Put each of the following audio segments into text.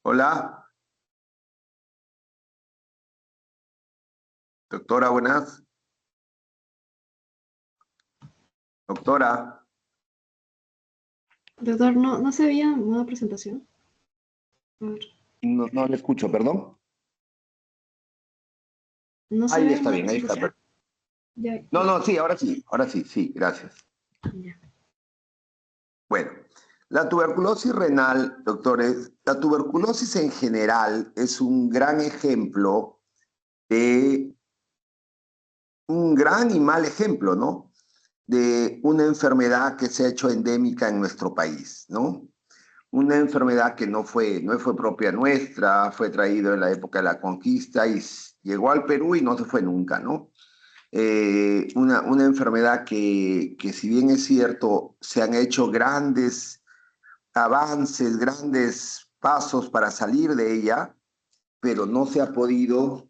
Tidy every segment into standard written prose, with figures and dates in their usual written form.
Hola, doctora, buenas. Doctora, Doctor, no se veía modo presentación. A ver, no le escucho, perdón. no se Ahí ve está modo bien, ahí está. presentación. Ya, No, no, sí, ahora sí, sí, gracias. ya. Bueno, la tuberculosis renal, doctores, la tuberculosis en general es un gran ejemplo de un gran y mal ejemplo, ¿no? De una enfermedad que se ha hecho endémica en nuestro país, ¿no? Una enfermedad que no fue propia nuestra, fue traído en la época de la conquista y llegó al Perú y no se fue nunca, ¿no? Una enfermedad que si bien es cierto, se han hecho grandes avances, grandes pasos para salir de ella, pero no se ha podido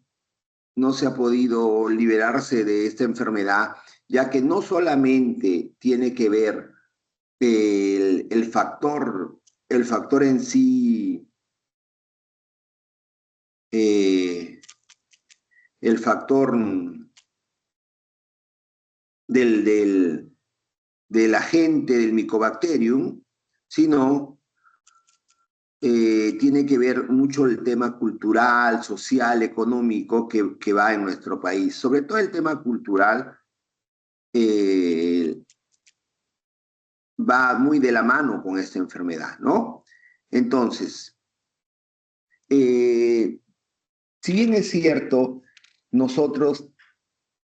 liberarse de esta enfermedad, ya que no solamente tiene que ver el factor en sí, eh, el factor del agente del Mycobacterium, sino tiene que ver mucho el tema cultural, social, económico que va en nuestro país. Sobre todo el tema cultural eh, va muy de la mano con esta enfermedad, ¿no? Entonces, eh, si bien es cierto, nosotros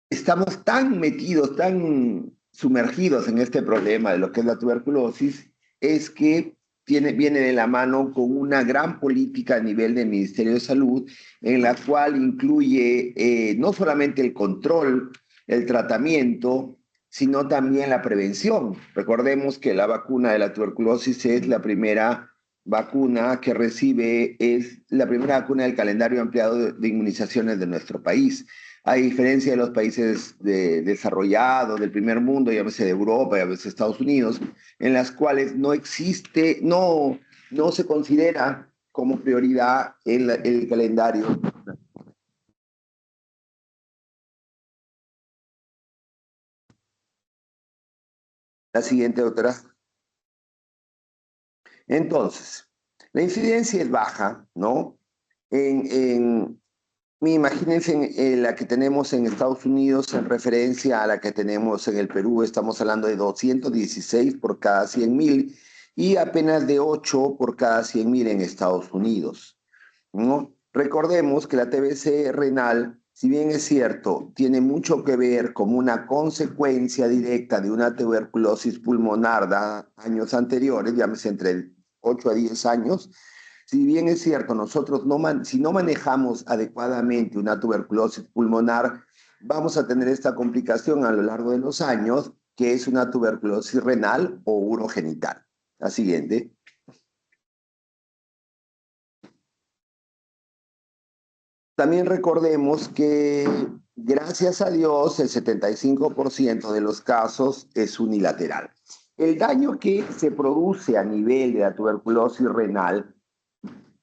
estamos tan metidos, tan sumergidos en este problema de lo que es la tuberculosis, es que viene de la mano con una gran política a nivel del Ministerio de Salud, en la cual incluye no solamente el control, el tratamiento, sino también la prevención. Recordemos que la vacuna de la tuberculosis es la primera vacuna que recibe, es la primera vacuna del calendario ampliado de inmunizaciones de nuestro país, a diferencia de los países desarrollados, del primer mundo, llámese de Europa, llámese de Estados Unidos, en las cuales no existe, no se considera como prioridad el calendario. La siguiente, doctora. Entonces, la incidencia es baja, ¿no? En, Imagínense la que tenemos en Estados Unidos en referencia a la que tenemos en el Perú. Estamos hablando de 216 por cada 100.000 y apenas de 8 por cada 100.000 en Estados Unidos, ¿no? Recordemos que la TBC renal, si bien es cierto, tiene mucho que ver como una consecuencia directa de una tuberculosis pulmonar de años anteriores, llámese entre 8 a 10 años. Si bien es cierto, nosotros si no manejamos adecuadamente una tuberculosis pulmonar, vamos a tener esta complicación a lo largo de los años, que es una tuberculosis renal o urogenital. La siguiente. También recordemos que, gracias a Dios, el 75% de los casos es unilateral. El daño que se produce a nivel de la tuberculosis renal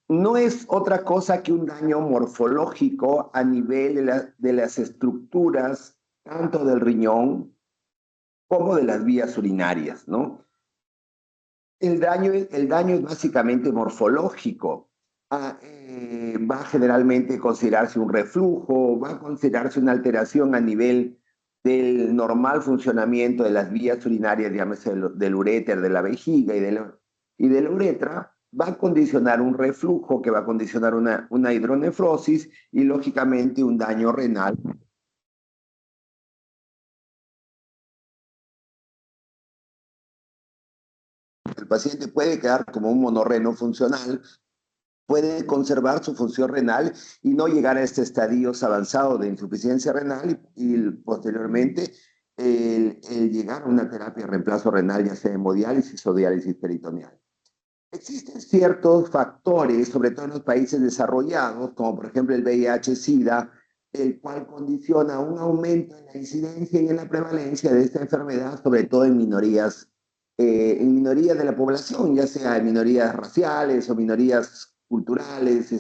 no es otra cosa que un daño morfológico a nivel de las estructuras, tanto del riñón como de las vías urinarias, ¿no? El daño es básicamente morfológico. Va a generalmente considerarse un reflujo, va a considerarse una alteración a nivel del normal funcionamiento de las vías urinarias, llámese del uréter, de la vejiga y de la uretra. Va a condicionar un reflujo que va a condicionar una hidronefrosis y, lógicamente, un daño renal. El paciente puede quedar como un monorreno funcional, puede conservar su función renal y no llegar a este estadio avanzado de insuficiencia renal y posteriormente el llegar a una terapia de reemplazo renal, ya sea hemodiálisis o diálisis peritoneal. Existen ciertos factores, sobre todo en los países desarrollados, como por ejemplo el VIH-Sida, el cual condiciona un aumento en la incidencia y en la prevalencia de esta enfermedad, sobre todo en minorías de la población, ya sea en minorías raciales o minorías culturales,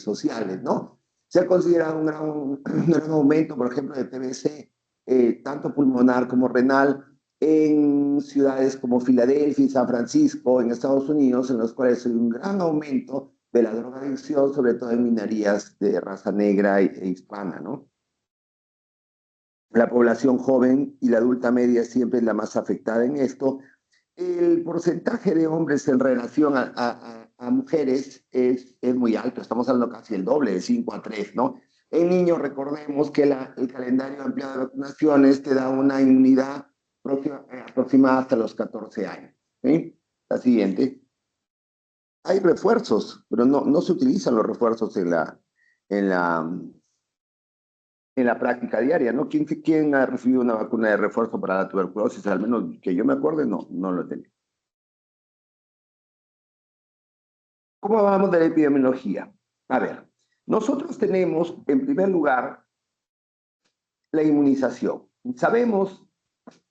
sociales, ¿no? Se ha considerado un gran aumento, por ejemplo, de TBC, tanto pulmonar como renal, en ciudades como Filadelfia y San Francisco, en Estados Unidos, en los cuales hay un gran aumento de la drogadicción, sobre todo en minorías de raza negra e hispana, ¿no? La población joven y la adulta media siempre es la más afectada en esto. El porcentaje de hombres en relación a mujeres es muy alto, estamos hablando casi el doble, de 5 a 3, ¿no? En niños, recordemos que el calendario ampliado de vacunaciones te da una inmunidad aproximada hasta los 14 años. ¿Sí? La siguiente. Hay refuerzos, pero no se utilizan los refuerzos en la, en la práctica diaria, ¿no? ¿Quién ha recibido una vacuna de refuerzo para la tuberculosis? Al menos que yo me acuerde, no lo tenía. ¿Cómo vamos de la epidemiología? A ver, nosotros tenemos, en primer lugar, la inmunización. Sabemos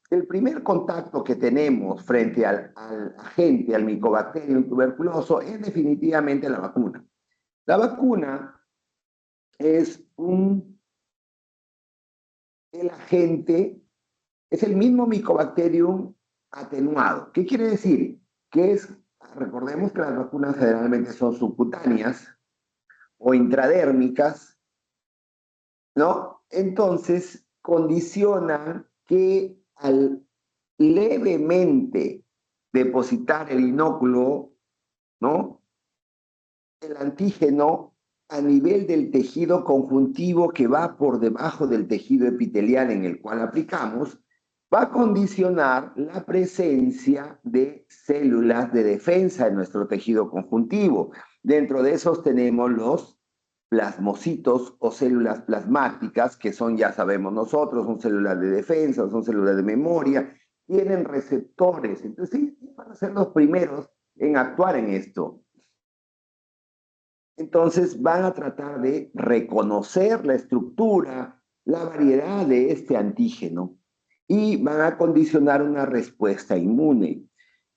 que el primer contacto que tenemos frente al agente, al micobacterium tuberculoso, es definitivamente la vacuna. La vacuna es el agente, es el mismo micobacterium atenuado. ¿Qué quiere decir? Que recordemos que las vacunas generalmente son subcutáneas o intradérmicas, ¿no? Entonces, condicionan que al levemente depositar el inóculo, ¿no? El antígeno a nivel del tejido conjuntivo que va por debajo del tejido epitelial en el cual aplicamos, va a condicionar la presencia de células de defensa en nuestro tejido conjuntivo. Dentro de esos tenemos los plasmocitos o células plasmáticas, que son, ya sabemos nosotros, son células de defensa, son células de memoria, tienen receptores. Entonces, sí, van a ser los primeros en actuar en esto. Entonces van a tratar de reconocer la estructura, la variedad de este antígeno y van a condicionar una respuesta inmune.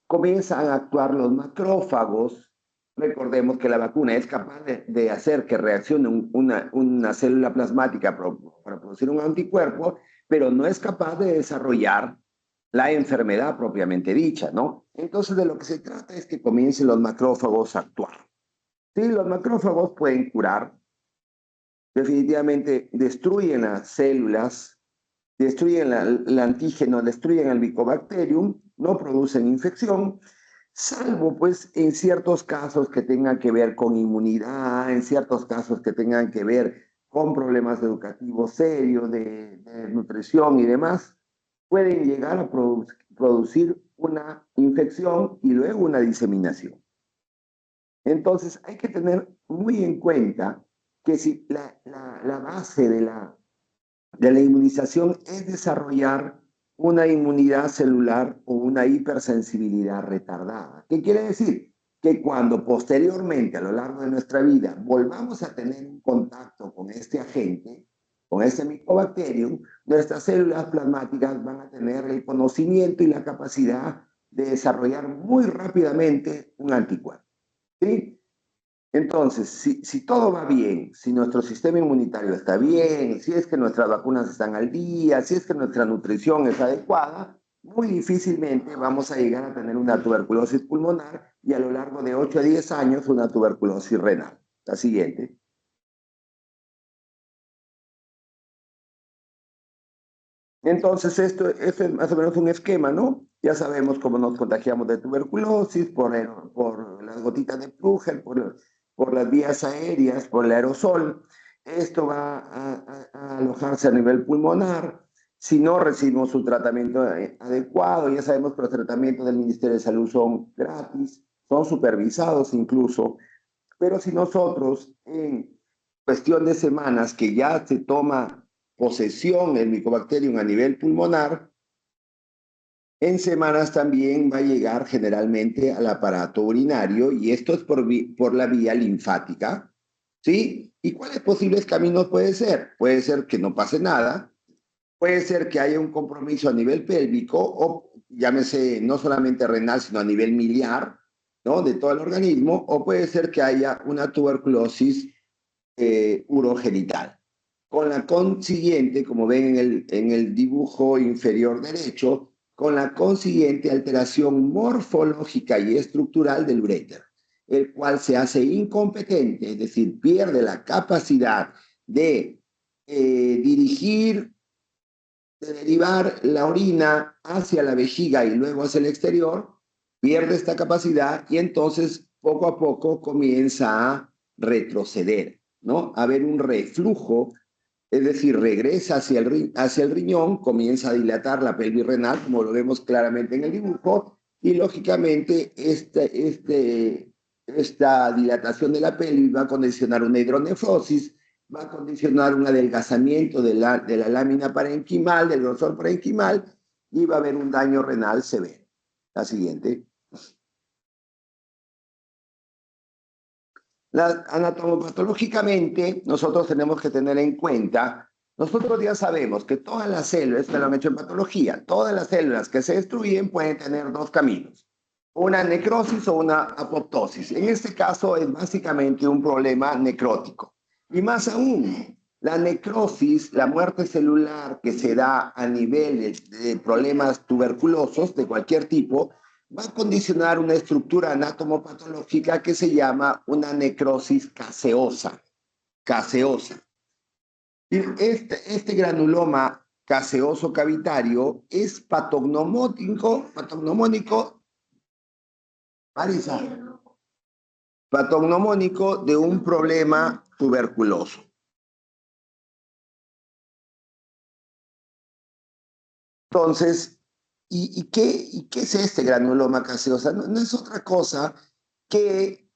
Comienzan a actuar los macrófagos. Recordemos que la vacuna es capaz de hacer que reaccione una célula plasmática para producir un anticuerpo, pero no es capaz de desarrollar la enfermedad propiamente dicha, ¿no? Entonces de lo que se trata es que comiencen los macrófagos a actuar. Sí, los macrófagos pueden curar, definitivamente destruyen las células, destruyen el antígeno, destruyen el Mycobacterium, no producen infección, salvo pues en ciertos casos que tengan que ver con inmunidad, en ciertos casos que tengan que ver con problemas educativos serios, de nutrición y demás, pueden llegar a producir una infección y luego una diseminación. Entonces hay que tener muy en cuenta que si la base de la inmunización es desarrollar una inmunidad celular o una hipersensibilidad retardada. ¿Qué quiere decir? Que cuando posteriormente, a lo largo de nuestra vida, volvamos a tener un contacto con este agente, con este micobacterium, nuestras células plasmáticas van a tener el conocimiento y la capacidad de desarrollar muy rápidamente un anticuerpo. ¿Sí? Entonces, si todo va bien, si nuestro sistema inmunitario está bien, si es que nuestras vacunas están al día, si es que nuestra nutrición es adecuada, muy difícilmente vamos a llegar a tener una tuberculosis pulmonar y a lo largo de 8 a 10 años una tuberculosis renal. La siguiente. Entonces, esto es más o menos un esquema, ¿no? Ya sabemos cómo nos contagiamos de tuberculosis por las gotitas de Plúgel, por las vías aéreas, por el aerosol. Esto va a alojarse a nivel pulmonar. Si no recibimos un tratamiento adecuado, ya sabemos que los tratamientos del Ministerio de Salud son gratis, son supervisados incluso, pero si nosotros en cuestión de semanas que ya se toma posesión el Mycobacterium a nivel pulmonar, en semanas también va a llegar generalmente al aparato urinario y esto es por la vía linfática, ¿sí? ¿Y cuáles posibles caminos puede ser? Puede ser que no pase nada, puede ser que haya un compromiso a nivel pélvico o llámese no solamente renal, sino a nivel miliar, ¿no? De todo el organismo, o puede ser que haya una tuberculosis urogenital. Con la consiguiente, como ven en el dibujo inferior derecho, con la consiguiente alteración morfológica y estructural del uréter, el cual se hace incompetente, es decir, pierde la capacidad de dirigir, de derivar la orina hacia la vejiga y luego hacia el exterior, pierde esta capacidad y entonces poco a poco comienza a retroceder, ¿no? A haber un reflujo, es decir, regresa hacia el riñón, comienza a dilatar la pelvis renal, como lo vemos claramente en el dibujo, y lógicamente esta dilatación de la pelvis va a condicionar una hidronefrosis, va a condicionar un adelgazamiento de la lámina parenquimal, del grosor parenquimal, y va a haber un daño renal severo. La siguiente. Anatomopatológicamente, nosotros tenemos que tener en cuenta, nosotros ya sabemos que todas las células, que lo han hecho en patología, todas las células que se destruyen pueden tener dos caminos, una necrosis o una apoptosis. En este caso es básicamente un problema necrótico. Y más aún, la necrosis, la muerte celular que se da a nivel de problemas tuberculosos de cualquier tipo, va a condicionar una estructura anatomopatológica que se llama una necrosis caseosa. Caseosa. Este granuloma caseoso cavitario es Marisa, patognomónico de un problema tuberculoso. Entonces, ¿y qué es este granuloma caseosa? No, no es otra cosa que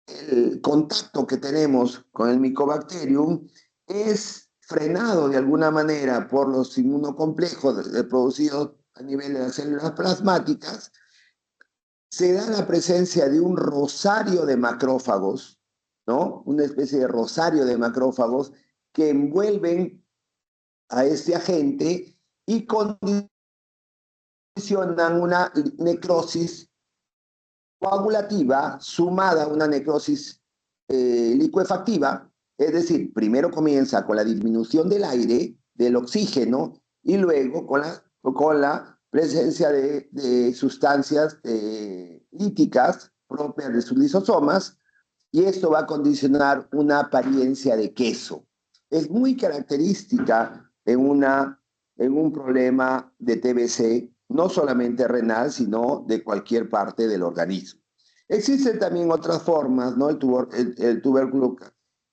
el contacto que tenemos con el Mycobacterium es frenado de alguna manera por los inmunocomplejos producidos a nivel de las células plasmáticas. Se da la presencia de un rosario de macrófagos, ¿no? Una especie de rosario de macrófagos que envuelven a este agente y condicionan una necrosis coagulativa sumada a una necrosis licuefactiva, es decir, primero comienza con la disminución del aire, del oxígeno, y luego con la presencia de sustancias líticas propias de sus lisosomas, y esto va a condicionar una apariencia de queso. Es muy característica en un problema de TBC, no solamente renal, sino de cualquier parte del organismo. Existen también otras formas, ¿no? El tubérculo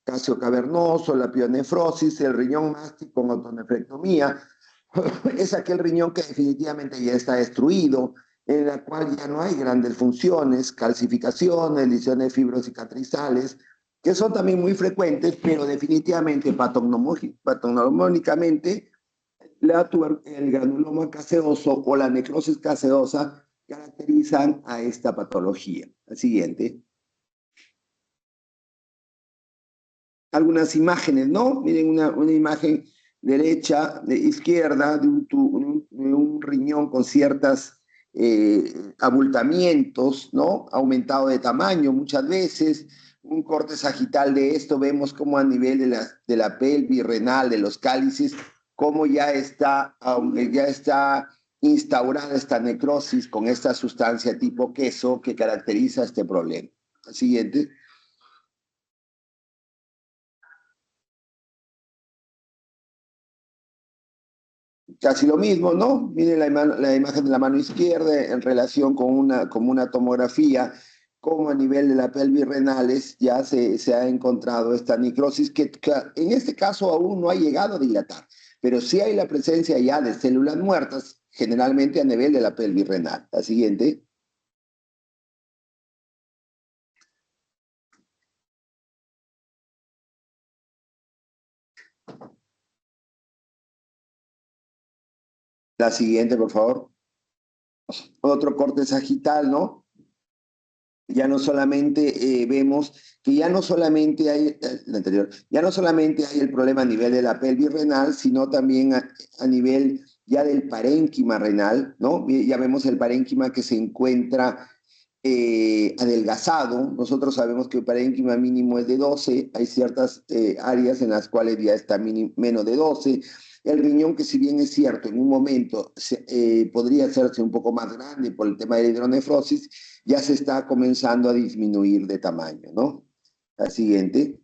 casio-cavernoso, la pionefrosis, el riñón mástil con autonefrectomía, es aquel riñón que definitivamente ya está destruido, en la cual ya no hay grandes funciones, calcificaciones, lesiones fibrocicatrizales, que son también muy frecuentes, pero definitivamente patognomónicamente el granuloma caseoso o la necrosis caseosa caracterizan a esta patología. La siguiente. Algunas imágenes, ¿no? Miren una imagen derecha, izquierda, de un riñón con ciertas abultamientos, ¿no? Aumentado de tamaño muchas veces. Un corte sagital de esto, vemos como a nivel de la pelvis renal, de los cálices, cómo ya está instaurada esta necrosis con esta sustancia tipo queso que caracteriza este problema. La siguiente. Casi lo mismo, ¿no? Miren la imagen de la mano izquierda en relación con una tomografía, como a nivel de la pelvis renales ya se ha encontrado esta necrosis que en este caso aún no ha llegado a dilatar, pero sí hay la presencia ya de células muertas, generalmente a nivel de la pelvis renal. La siguiente. La siguiente, por favor. Otro corte sagital, ¿no? Ya no solamente vemos que ya no solamente hay, la anterior, ya no solamente hay el problema a nivel de la pelvis renal, sino también a nivel ya del parénquima renal, ¿no? Ya vemos el parénquima que se encuentra adelgazado. Nosotros sabemos que el parénquima mínimo es de 12, hay ciertas áreas en las cuales ya está menos de 12. El riñón, que si bien es cierto, en un momento podría hacerse un poco más grande por el tema de la hidronefrosis, ya se está comenzando a disminuir de tamaño, ¿no? La siguiente,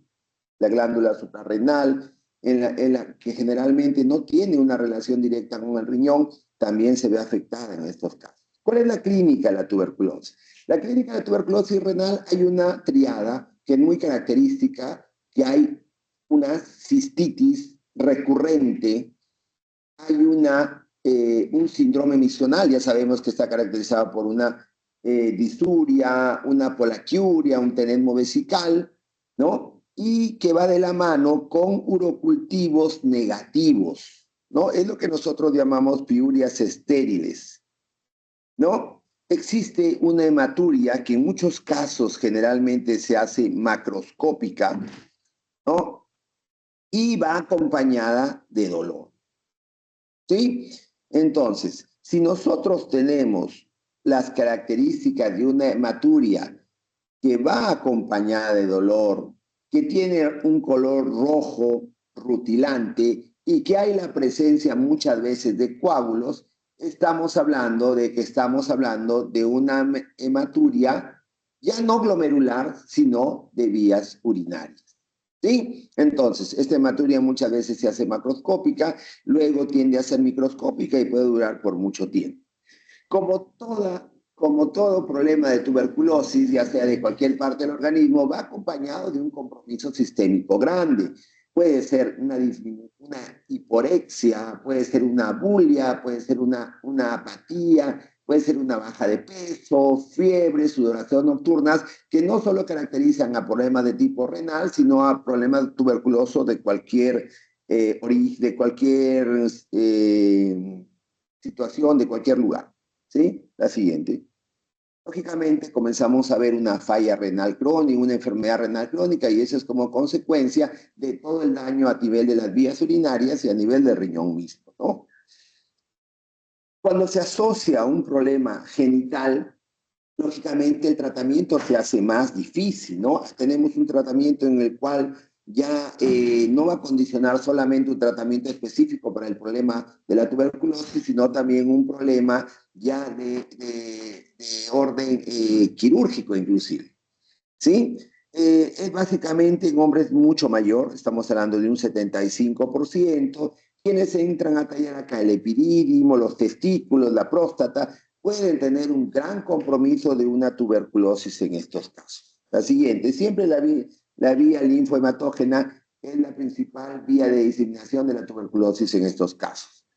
la glándula suprarrenal, que generalmente no tiene una relación directa con el riñón, también se ve afectada en estos casos. ¿Cuál es la clínica de la tuberculosis? La clínica de la tuberculosis renal hay una triada que es muy característica, que hay una cistitis recurrente, hay un síndrome misional, ya sabemos que está caracterizado por una disuria, una polaquiuria, un tenesmo vesical, ¿no? Y que va de la mano con urocultivos negativos, ¿no? Es lo que nosotros llamamos piurias estériles, ¿no? Existe una hematuria que en muchos casos generalmente se hace macroscópica, ¿no? Y va acompañada de dolor, ¿sí? Entonces, si nosotros tenemos las características de una hematuria que va acompañada de dolor, que tiene un color rojo rutilante y que hay la presencia muchas veces de coágulos, estamos hablando de una hematuria ya no glomerular, sino de vías urinarias. ¿Sí? Entonces, esta hematuria muchas veces se hace macroscópica, luego tiende a ser microscópica y puede durar por mucho tiempo. Como todo problema de tuberculosis, ya sea de cualquier parte del organismo, va acompañado de un compromiso sistémico grande. Puede ser una hiporexia, puede ser una bulia, puede ser una apatía, puede ser una baja de peso, fiebre, sudoración nocturnas, que no solo caracterizan a problemas de tipo renal, sino a problemas tuberculosos de cualquier origen, de cualquier situación, de cualquier lugar. ¿Sí? La siguiente. Lógicamente comenzamos a ver una falla renal crónica, una enfermedad renal crónica, y eso es como consecuencia de todo el daño a nivel de las vías urinarias y a nivel del riñón mismo, ¿no? Cuando se asocia a un problema genital, lógicamente el tratamiento se hace más difícil, ¿no? Tenemos un tratamiento en el cual ya no va a condicionar solamente un tratamiento específico para el problema de la tuberculosis, sino también un problema ya de orden quirúrgico inclusive, ¿sí? Es básicamente en hombres mucho mayor, estamos hablando de un 75%, quienes entran a tallar acá el epidídimo, los testículos, la próstata, pueden tener un gran compromiso de una tuberculosis en estos casos. La siguiente, siempre la vía linfohematógena es la principal vía de diseminación de la tuberculosis en estos casos.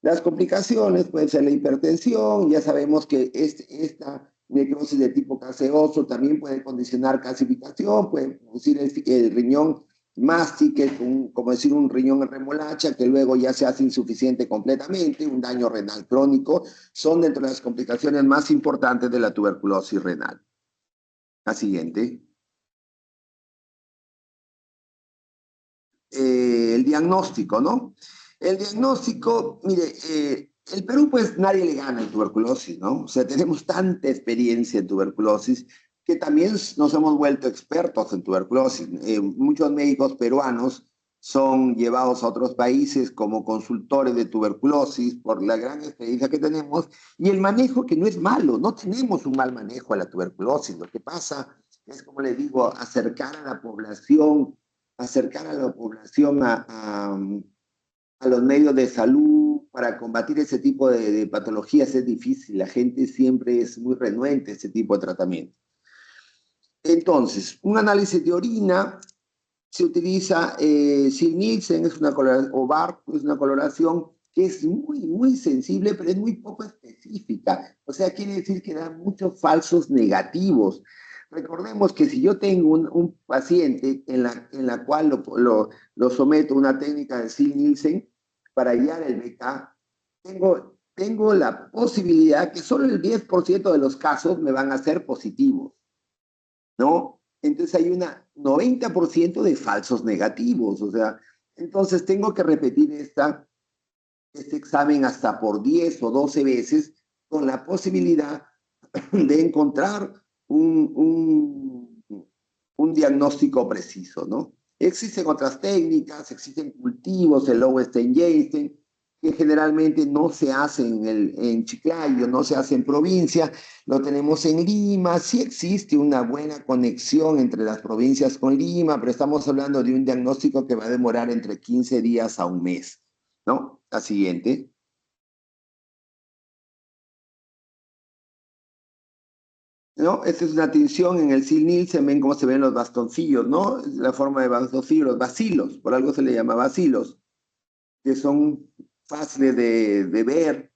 Las complicaciones pueden ser la hipertensión, ya sabemos que esta necrosis de tipo gaseoso también puede condicionar calcificación, puede producir el riñón masti, que es como decir un riñón en remolacha, que luego ya se hace insuficiente completamente, un daño renal crónico, son dentro de las complicaciones más importantes de la tuberculosis renal. La siguiente. El diagnóstico, ¿no? El diagnóstico, mire, el Perú pues nadie le gana en tuberculosis, ¿no? O sea, tenemos tanta experiencia en tuberculosis que también nos hemos vuelto expertos en tuberculosis. Muchos médicos peruanos son llevados a otros países como consultores de tuberculosis por la gran experiencia que tenemos y el manejo que no es malo, no tenemos un mal manejo a la tuberculosis. Lo que pasa es, como les digo, acercar a la población a los medios de salud para combatir ese tipo de patologías es difícil. La gente siempre es muy renuente a ese tipo de tratamiento. Entonces, un análisis de orina se utiliza Sil-Nielsen, o BARC, es una coloración que es muy sensible, pero es muy poco específica. O sea, quiere decir que da muchos falsos negativos. Recordemos que si yo tengo un paciente en la cual lo someto a una técnica de Sil-Nielsen para hallar el BK, tengo la posibilidad que solo el 10% de los casos me van a ser positivos, ¿no? Entonces hay un 90% de falsos negativos, o sea, entonces tengo que repetir este examen hasta por 10 o 12 veces con la posibilidad de encontrar un diagnóstico preciso, ¿no? Existen otras técnicas, existen cultivos, el Lowenstein-Jameson, que generalmente no se hacen en Chiclayo, no se hace en provincia, lo tenemos en Lima, sí existe una buena conexión entre las provincias con Lima, pero estamos hablando de un diagnóstico que va a demorar entre 15 días a un mes, ¿no? La siguiente. ¿No? Esta es una tinción en el silnil, se ven cómo se ven los bastoncillos, ¿no? La forma de bastoncillos, los bacilos, por algo se le llama bacilos, que son fáciles de ver.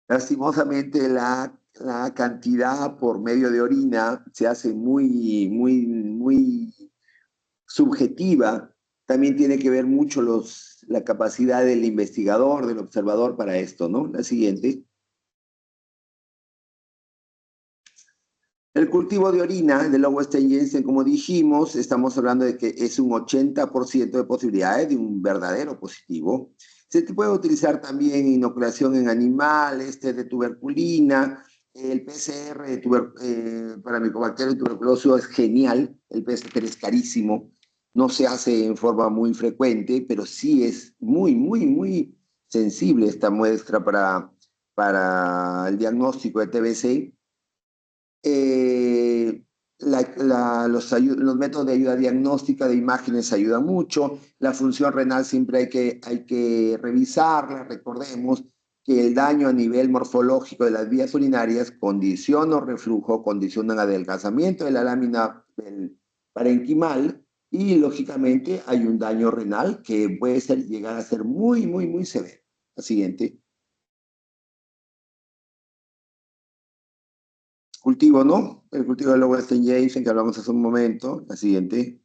Lastimosamente la cantidad por medio de orina se hace muy subjetiva. También tiene que ver mucho la capacidad del investigador, del observador para esto, ¿no? La siguiente. El cultivo de orina de Lowenstein-Jameson, como dijimos, estamos hablando de que es un 80% de posibilidades de un verdadero positivo. Se puede utilizar también inoculación en animales, test de tuberculina. El PCR para Mycobacterium tuberculosis es genial. El PCR es carísimo. No se hace en forma muy frecuente, pero sí es muy sensible esta muestra para el diagnóstico de TBC. Eh, los métodos de ayuda diagnóstica de imágenes ayudan mucho. La función renal siempre hay que revisarla. Recordemos que el daño a nivel morfológico de las vías urinarias condiciona reflujo, condiciona el adelgazamiento de la lámina del parenquimal y lógicamente hay un daño renal que puede llegar a ser muy severo. La siguiente. Cultivo, ¿no? El cultivo de Lowenstein-Jameson que hablamos hace un momento. La siguiente.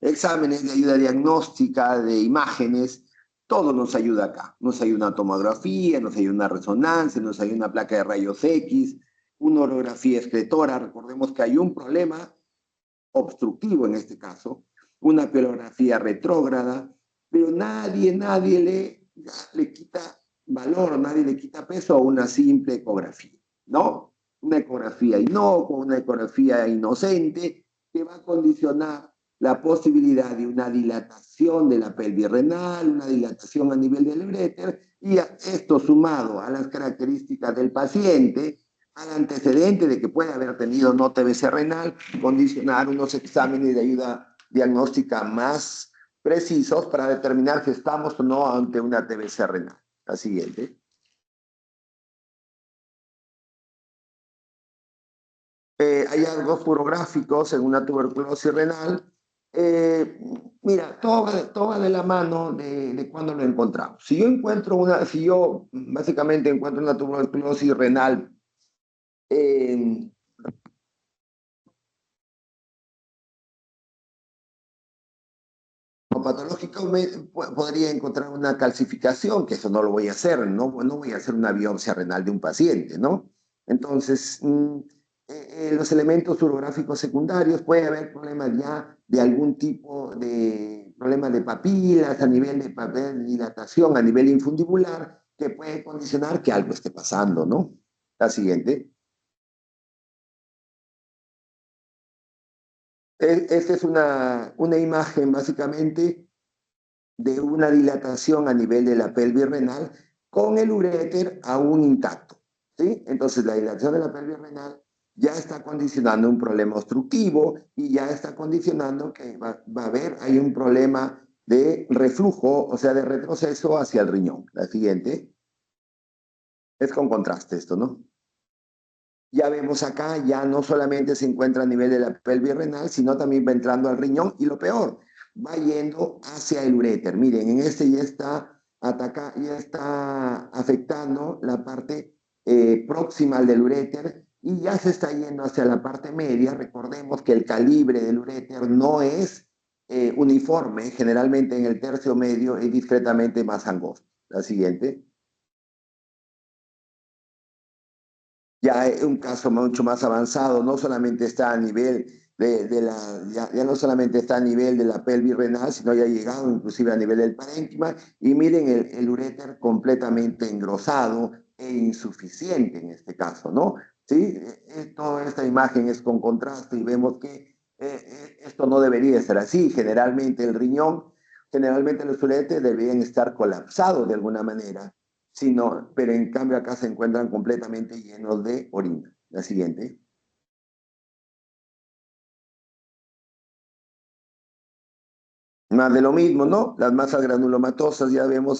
Exámenes de ayuda diagnóstica, de imágenes, todo nos ayuda acá. Nos ayuda una tomografía, nos ayuda una resonancia, nos ayuda una placa de rayos X, una orografía excretora. Recordemos que hay un problema obstructivo en este caso, una pelografía retrógrada, pero nadie le quita valor, nadie le quita peso a una simple ecografía, ¿no? Una ecografía inocua, una ecografía inocente, que va a condicionar la posibilidad de una dilatación de la pelvis renal, una dilatación a nivel del uréter, y esto sumado a las características del paciente, al antecedente de que puede haber tenido no TBC renal, condicionar unos exámenes de ayuda diagnóstica más precisos para determinar si estamos o no ante una TBC renal. La siguiente. Hallazgos fluorográficos en una tuberculosis renal. Eh, Mira, todo va de la mano de cuando lo encontramos. Si yo básicamente encuentro una tuberculosis renal eh, patológico podría encontrar una calcificación, que eso no lo voy a hacer, no voy a hacer una biopsia renal de un paciente, ¿no? Entonces, los elementos urográficos secundarios, puede haber problemas ya de algún tipo de problemas de papilas, a nivel de papel, dilatación, a nivel infundibular, que puede condicionar que algo esté pasando, ¿no? La siguiente. Esta es una imagen básicamente de una dilatación a nivel de la pelvis renal con el uréter aún intacto, ¿sí? Entonces la dilatación de la pelvis renal ya está condicionando un problema obstructivo y ya está condicionando que va a haber, hay un problema de reflujo, o sea, de retroceso hacia el riñón. La siguiente es con contraste esto, ¿no? Ya vemos acá, ya no solamente se encuentra a nivel de la pelvis renal, sino también va entrando al riñón y lo peor, va yendo hacia el uréter. Miren, en este ya está afectando la parte proximal del uréter y ya se está yendo hacia la parte media. Recordemos que el calibre del uréter no es uniforme, generalmente en el tercio medio es discretamente más angosto. La siguiente. Ya es un caso mucho más avanzado, no solamente está a nivel ya no solamente está a nivel de la pelvis renal, sino ya ha llegado inclusive a nivel del parénquima. Y miren el uréter completamente engrosado e insuficiente en este caso, ¿no? ¿Sí? Toda esta imagen es con contraste y vemos que esto no debería ser así. Generalmente los uretes deberían estar colapsados de alguna manera, sino, pero en cambio acá se encuentran completamente llenos de orina. La siguiente. Más de lo mismo, ¿no? Las masas granulomatosas ya vemos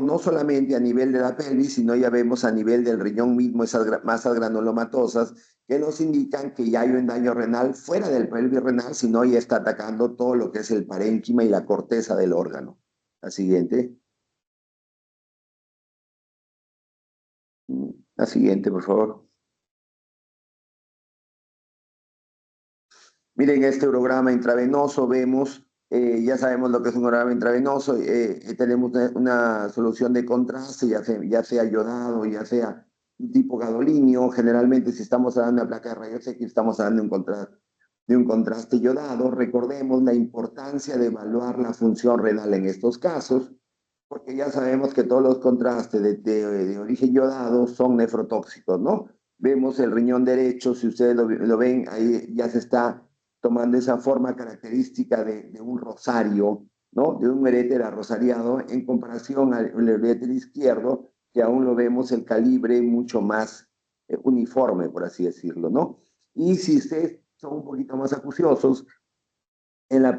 no solamente a nivel de la pelvis, sino ya vemos a nivel del riñón mismo esas masas granulomatosas que nos indican que ya hay un daño renal fuera del pelvis renal, sino ya está atacando todo lo que es el parénquima y la corteza del órgano. La siguiente. La siguiente, por favor. Miren este urograma intravenoso, ya sabemos lo que es un urograma intravenoso, tenemos una solución de contraste, ya sea yodado, ya sea tipo gadolinio. Generalmente si estamos hablando de una placa de rayos X, estamos hablando de un contraste yodado. Recordemos la importancia de evaluar la función renal en estos casos, porque ya sabemos que todos los contrastes de origen yodado son nefrotóxicos, ¿no? Vemos el riñón derecho, si ustedes lo ven, ahí ya se está tomando esa forma característica de un rosario, ¿no? De un uréter arrosariado en comparación al uréter izquierdo, que aún lo vemos el calibre mucho más uniforme, por así decirlo, ¿no? Y si ustedes son un poquito más acuciosos, en la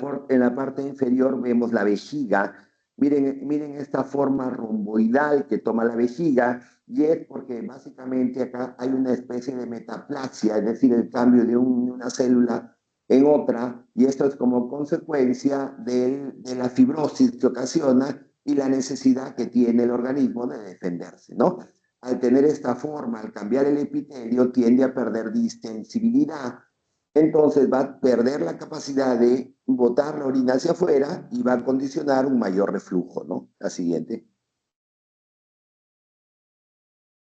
parte inferior vemos la vejiga. Miren esta forma romboidal que toma la vejiga, y es porque básicamente acá hay una especie de metaplasia, es decir, el cambio de una célula en otra, y esto es como consecuencia de la fibrosis que ocasiona y la necesidad que tiene el organismo de defenderse, ¿no? Al tener esta forma, al cambiar el epitelio, tiende a perder distensibilidad, entonces va a perder la capacidad de botar la orina hacia afuera y va a condicionar un mayor reflujo, ¿no? La siguiente.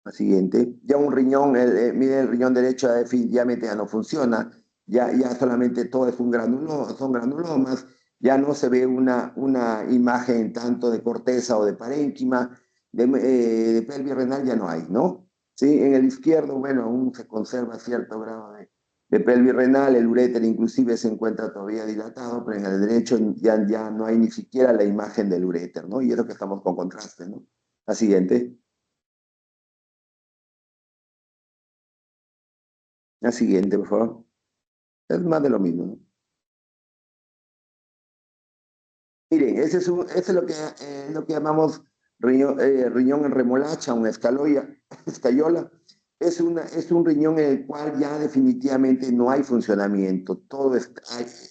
La siguiente. Ya un riñón, mire, el riñón derecho definitivamente ya no funciona, ya solamente todo es son granulomas, ya no se ve una imagen tanto de corteza o de parénquima, de pelvis renal ya no hay, ¿no? Sí, en el izquierdo, bueno, aún se conserva cierto grado de pelvis renal, el uréter inclusive se encuentra todavía dilatado, pero en el derecho ya no hay ni siquiera la imagen del uréter, ¿no? Y es lo que estamos con contraste, ¿no? La siguiente. La siguiente, por favor. Es más de lo mismo, ¿no? Miren, ese es lo que llamamos riñón en remolacha, una escayola. Es un riñón en el cual ya definitivamente no hay funcionamiento.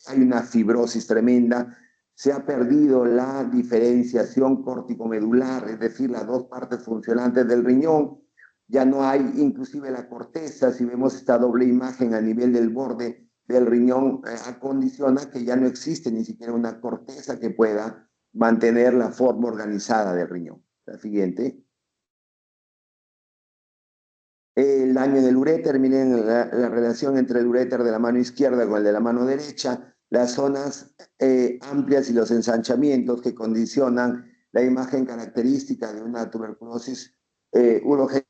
Hay una fibrosis tremenda. Se ha perdido la diferenciación córtico-medular, es decir, las dos partes funcionantes del riñón. Ya no hay inclusive la corteza. Si vemos esta doble imagen a nivel del borde del riñón, acondiciona que ya no existe ni siquiera una corteza que pueda mantener la forma organizada del riñón. La siguiente. El daño del uréter, miren la relación entre el uréter de la mano izquierda con el de la mano derecha, las zonas amplias y los ensanchamientos que condicionan la imagen característica de una tuberculosis urogenital,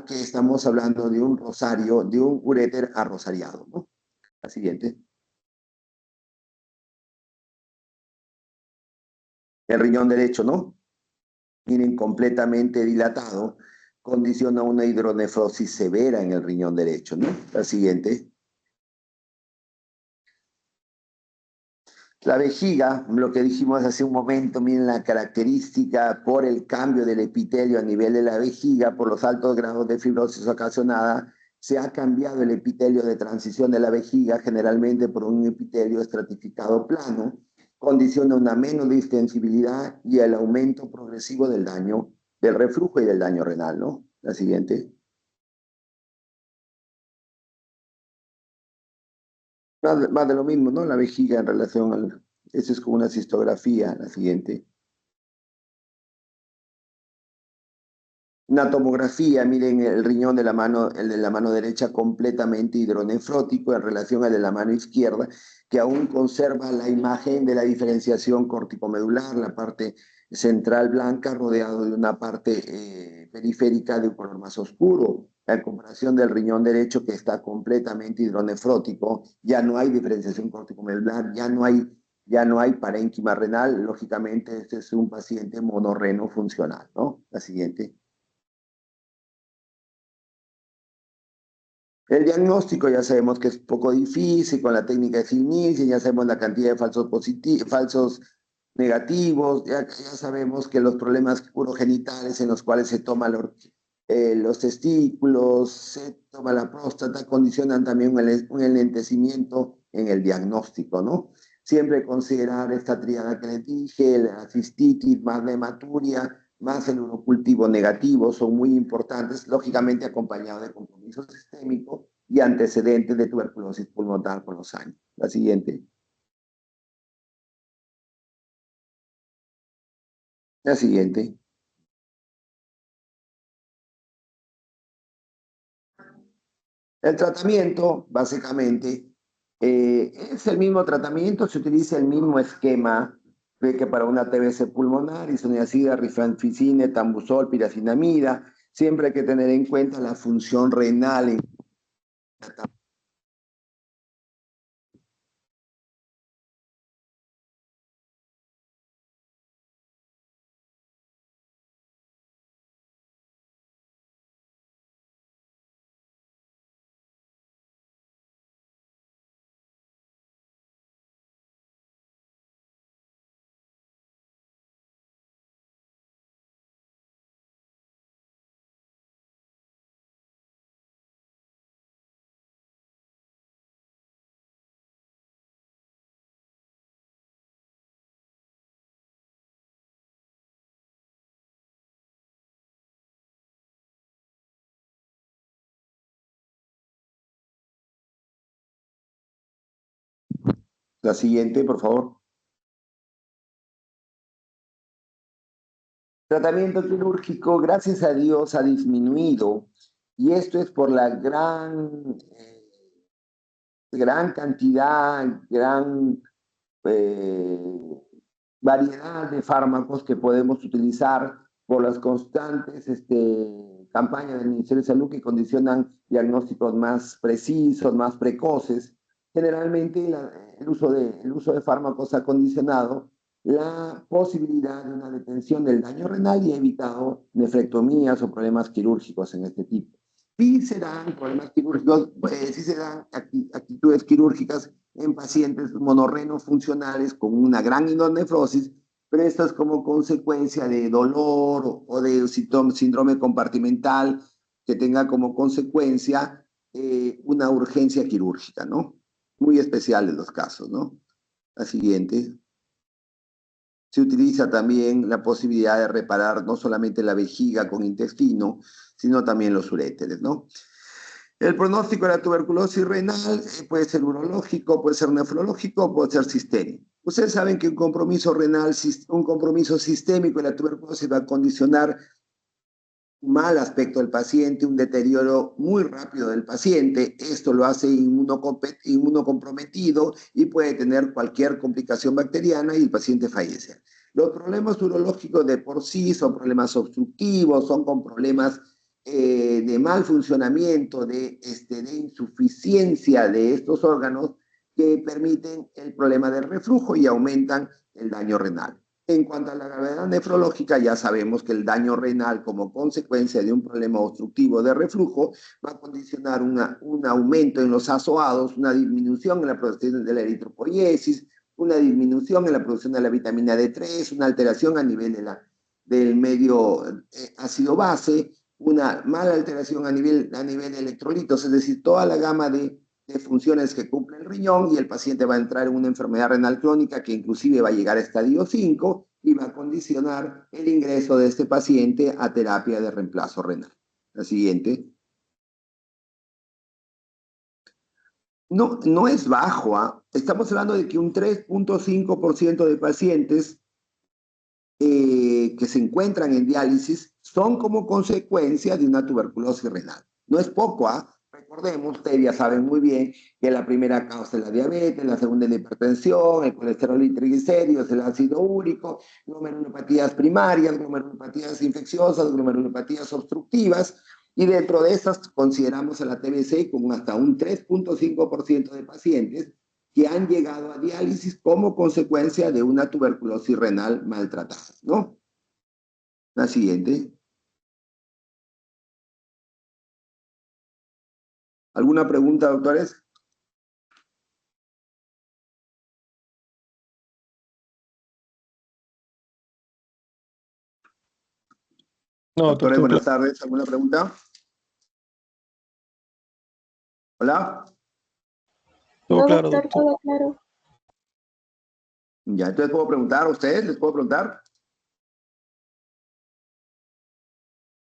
que estamos hablando de un rosario, de un uréter arrosariado, ¿no? La siguiente. El riñón derecho, ¿no? Miren, completamente dilatado, condiciona una hidronefrosis severa en el riñón derecho, ¿no? La siguiente. La vejiga, lo que dijimos hace un momento, miren la característica por el cambio del epitelio a nivel de la vejiga, por los altos grados de fibrosis ocasionada, se ha cambiado el epitelio de transición de la vejiga generalmente por un epitelio estratificado plano, condiciona una menos distensibilidad y el aumento progresivo del daño, del reflujo y del daño renal, ¿no? La siguiente. Más de lo mismo, ¿no? La vejiga en relación al... Eso es como una cistografía, la siguiente. Una tomografía, miren el riñón de la mano, el de la mano derecha completamente hidronefrótico en relación al de la mano izquierda, que aún conserva la imagen de la diferenciación corticomedular, la parte central blanca rodeado de una parte periférica de un color más oscuro. En comparación del riñón derecho que está completamente hidronefrótico, ya no hay diferenciación corticomedular, ya no hay parénquima renal. Lógicamente, este es un paciente monorreno funcional, ¿no? La siguiente. El diagnóstico ya sabemos que es poco difícil con la técnica de Signissen, ya sabemos la cantidad de falsos positivos, falsos negativos, ya sabemos que los problemas urogenitales en los cuales se toman los testículos, se toma la próstata, condicionan también un enlentecimiento en el diagnóstico, ¿no? Siempre considerar esta triada que les dije, la cistitis más la hematuria, más el urocultivo negativo, son muy importantes, lógicamente acompañado de compromiso sistémico y antecedentes de tuberculosis pulmonar con los años. La siguiente. La siguiente. El tratamiento, básicamente, es el mismo tratamiento, se utiliza el mismo esquema que para una TBC pulmonar, isoniazida, rifampicina, etambusol, piracinamida. Siempre hay que tener en cuenta la función renal en la siguiente, por favor. Tratamiento quirúrgico, gracias a Dios, ha disminuido y esto es por la gran cantidad, gran eh, variedad de fármacos que podemos utilizar por las constantes campañas del Ministerio de Salud que condicionan diagnósticos más precisos, más precoces. Generalmente el uso de fármacos ha condicionado la posibilidad de una detención del daño renal y ha evitado nefrectomías o problemas quirúrgicos en este tipo. Sí se dan problemas quirúrgicos, sí se dan actitudes quirúrgicas en pacientes monorrenos funcionales con una gran hidronefrosis, pero esto es como consecuencia de dolor o de síndrome compartimental que tenga como consecuencia una urgencia quirúrgica, ¿no? Muy especial en los casos, ¿no? La siguiente. Se utiliza también la posibilidad de reparar no solamente la vejiga con intestino, sino también los uréteres, ¿no? El pronóstico de la tuberculosis renal puede ser urológico, puede ser nefrológico, puede ser sistémico. Ustedes saben que un compromiso renal, un compromiso sistémico de la tuberculosis va a condicionar un mal aspecto del paciente, un deterioro muy rápido del paciente. Esto lo hace inmunocomprometido y puede tener cualquier complicación bacteriana y el paciente fallece. Los problemas urológicos de por sí son problemas obstructivos, son con problemas de mal funcionamiento, de insuficiencia de estos órganos que permiten el problema del reflujo y aumentan el daño renal. En cuanto a la gravedad nefrológica, ya sabemos que el daño renal como consecuencia de un problema obstructivo de reflujo va a condicionar un aumento en los azoados, una disminución en la producción de la eritropoiesis, una disminución en la producción de la vitamina D3, una alteración a nivel del medio ácido base, una mala alteración a nivel de electrolitos, es decir, toda la gama de funciones que cumple el riñón y el paciente va a entrar en una enfermedad renal crónica que inclusive va a llegar a estadio 5 y va a condicionar el ingreso de este paciente a terapia de reemplazo renal. La siguiente. No, no es bajo, ¿eh? Estamos hablando de que un 3.5% de pacientes que se encuentran en diálisis son como consecuencia de una tuberculosis renal. No es poco, ¿ah? Recordemos, ustedes ya saben muy bien que la primera causa es la diabetes, la segunda es la hipertensión, el colesterol y triglicéridos, el ácido úrico, glomerulopatías primarias, glomerulopatías infecciosas, glomerulopatías obstructivas, y dentro de esas consideramos a la TBC con hasta un 3.5% de pacientes que han llegado a diálisis como consecuencia de una tuberculosis renal maltratada, ¿no? La siguiente. ¿Alguna pregunta, doctores? No, doctor, Doctores, todo buenas claro. tardes. ¿Alguna pregunta? Hola. Todo No, claro, doctor, doctor. todo claro. Ya, entonces puedo preguntar a ustedes, ¿les puedo preguntar?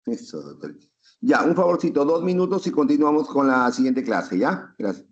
Eso, doctor. Ya, un favorcito, 2 minutos y continuamos con la siguiente clase, ¿ya? Gracias.